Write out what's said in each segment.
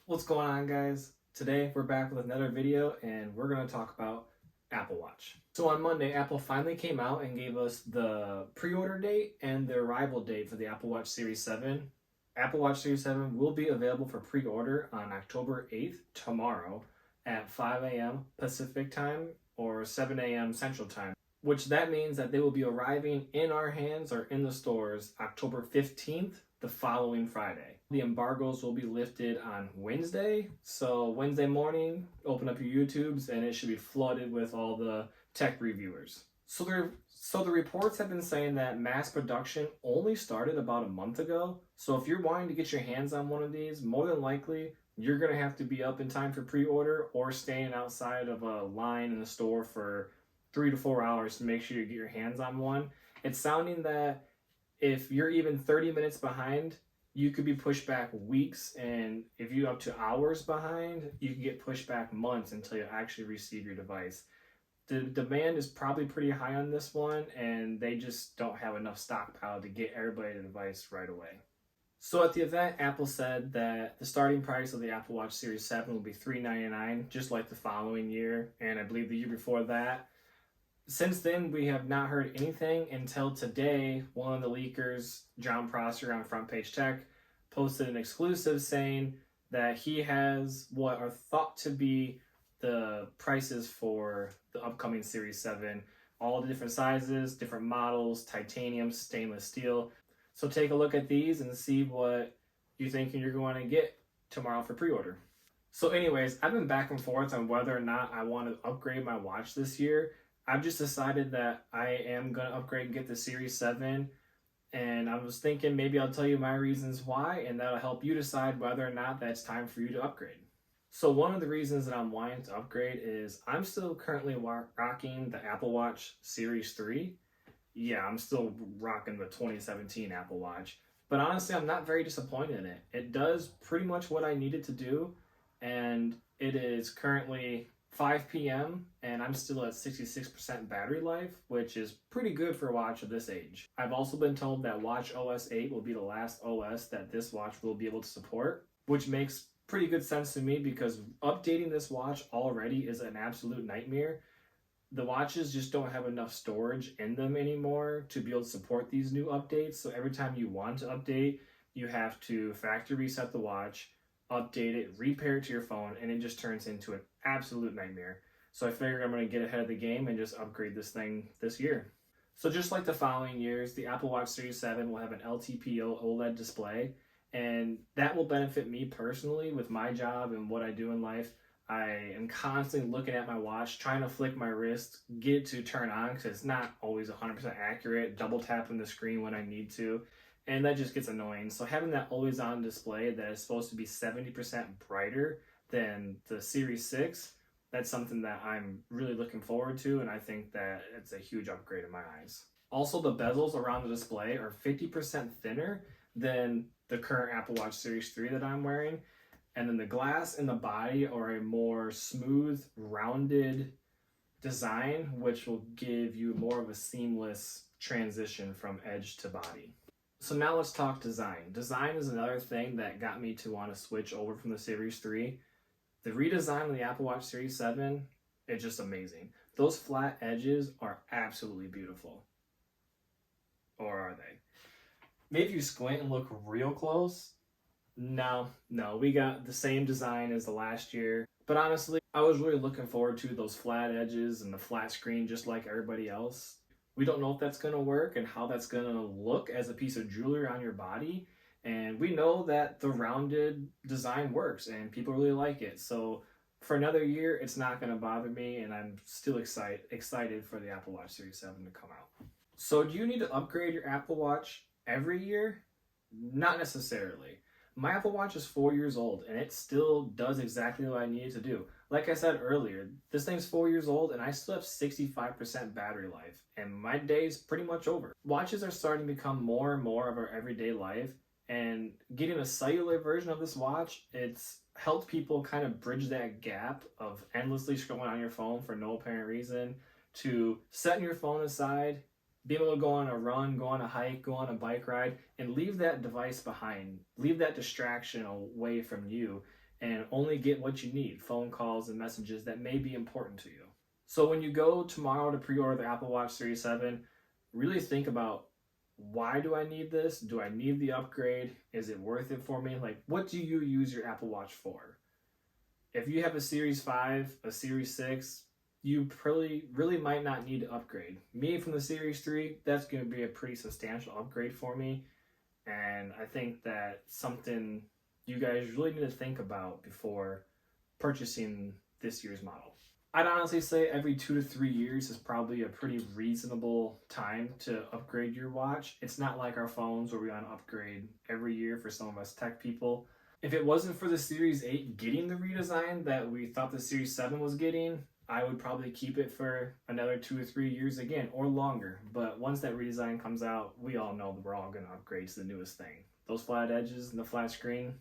What's going on, guys? Today we're back with another video and we're going to talk about Apple Watch. So on Monday, Apple finally came out and gave us the pre-order date and the arrival date for the Apple Watch Series 7. Apple Watch Series 7 will be available for pre-order on October 8th, tomorrow, at 5 a.m. Pacific time or 7 a.m. Central time, which that means that they will be arriving in our hands or in the stores October 15th, the following Friday. The embargoes will be lifted on Wednesday. So Wednesday morning, open up your YouTubes and it should be flooded with all the tech reviewers. So the reports have been saying that mass production only started about a month ago. So if you're wanting to get your hands on one of these, more than likely you're going to have to be up in time for pre-order or standing outside of a line in the store for 3 to 4 hours to make sure you get your hands on one. It's sounding that if you're even 30 minutes behind, you could be pushed back weeks, and if you're up to hours behind, you can get pushed back months until you actually receive your device. The demand is probably pretty high on this one, and they just don't have enough stockpile to get everybody the device right away. So at the event, Apple said that the starting price of the Apple Watch Series 7 will be $399, just like the following year, and I believe the year before that. Since then, we have not heard anything until today. One of the leakers, John Prosser on Front Page Tech, posted an exclusive saying that he has what are thought to be the prices for the upcoming Series 7. All the different sizes, different models, titanium, stainless steel. So take a look at these and see what you think you're going to get tomorrow for pre-order. So anyways, I've been back and forth on whether or not I want to upgrade my watch this year. I've just decided that I am going to upgrade and get the Series 7, and I was thinking maybe I'll tell you my reasons why, and that'll help you decide whether or not that's time for you to upgrade. So one of the reasons that I'm wanting to upgrade is I'm still currently rocking the Apple Watch Series 3. Yeah, I'm still rocking the 2017 Apple Watch, but honestly, I'm not very disappointed in it. It does pretty much what I need it to do, and it is currently 5 p.m. and I'm still at 66% battery life, which is pretty good for a watch of this age. I've also been told that Watch OS 8 will be the last OS that this watch will be able to support, which makes pretty good sense to me because updating this watch already is an absolute nightmare. The watches just don't have enough storage in them anymore to be able to support these new updates. So every time you want to update, you have to factory reset the watch, update it, repair it to your phone, and it just turns into an absolute nightmare. So I figured I'm going to get ahead of the game and just upgrade this thing this year. So just like the following years, the Apple Watch Series 7 will have an LTPO OLED display, and that will benefit me personally with my job and what I do in life. I am constantly looking at my watch, trying to flick my wrist, get it to turn on because it's not always 100% accurate, double tapping the screen when I need to. And that just gets annoying. So having that always on display that is supposed to be 70% brighter than the Series 6, that's something that I'm really looking forward to, and I think that it's a huge upgrade in my eyes. Also, the bezels around the display are 50% thinner than the current Apple Watch Series 3 that I'm wearing. And then the glass and the body are a more smooth, rounded design, which will give you more of a seamless transition from edge to body. So now let's talk design. Design is another thing that got me to want to switch over from the Series 3. The redesign of the Apple Watch Series 7 is just amazing. Those flat edges are absolutely beautiful. Or are they? Maybe if you squint and look real close, no, we got the same design as the last year. But honestly, I was really looking forward to those flat edges and the flat screen just like everybody else. We don't know if that's going to work and how that's going to look as a piece of jewelry on your body. And we know that the rounded design works and people really like it. So for another year, it's not going to bother me, and I'm still excited for the Apple Watch Series 7 to come out. So do you need to upgrade your Apple Watch every year? Not necessarily. My Apple Watch is 4 years old and it still does exactly what I need it to do. Like I said earlier, this thing's 4 years old and I still have 65% battery life, and my day's pretty much over. Watches are starting to become more and more of our everyday life, and getting a cellular version of this watch, it's helped people kind of bridge that gap of endlessly scrolling on your phone for no apparent reason to setting your phone aside, be able to go on a run, go on a hike, go on a bike ride, and leave that device behind. Leave that distraction away from you and only get what you need, phone calls and messages that may be important to you. So when you go tomorrow to pre-order the Apple Watch Series 7, really think about, why do I need this? Do I need the upgrade? Is it worth it for me? Like, what do you use your Apple Watch for? If you have a Series 5, a Series 6, you really might not need to upgrade. Me, from the Series 3, that's going to be a pretty substantial upgrade for me. And I think that's something you guys really need to think about before purchasing this year's model. I'd honestly say every 2 to 3 years is probably a pretty reasonable time to upgrade your watch. It's not like our phones where we want to upgrade every year for some of us tech people. If it wasn't for the Series 8 getting the redesign that we thought the Series 7 was getting, I would probably keep it for another 2 or 3 years again, or longer. But once that redesign comes out, we all know that we're all going to upgrade to the newest thing. Those flat edges and the flat screen,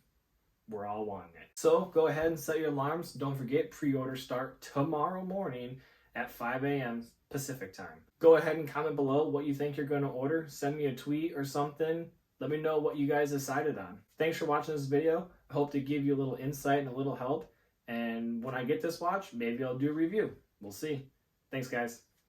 we're all wanting it. So go ahead and set your alarms. Don't forget, pre-order start tomorrow morning at 5 a.m. Pacific time. Go ahead and comment below what you think you're going to order. Send me a tweet or something. Let me know what you guys decided on. Thanks for watching this video. I hope to give you a little insight and a little help. And when I get this watch, maybe I'll do a review. We'll see. Thanks, guys.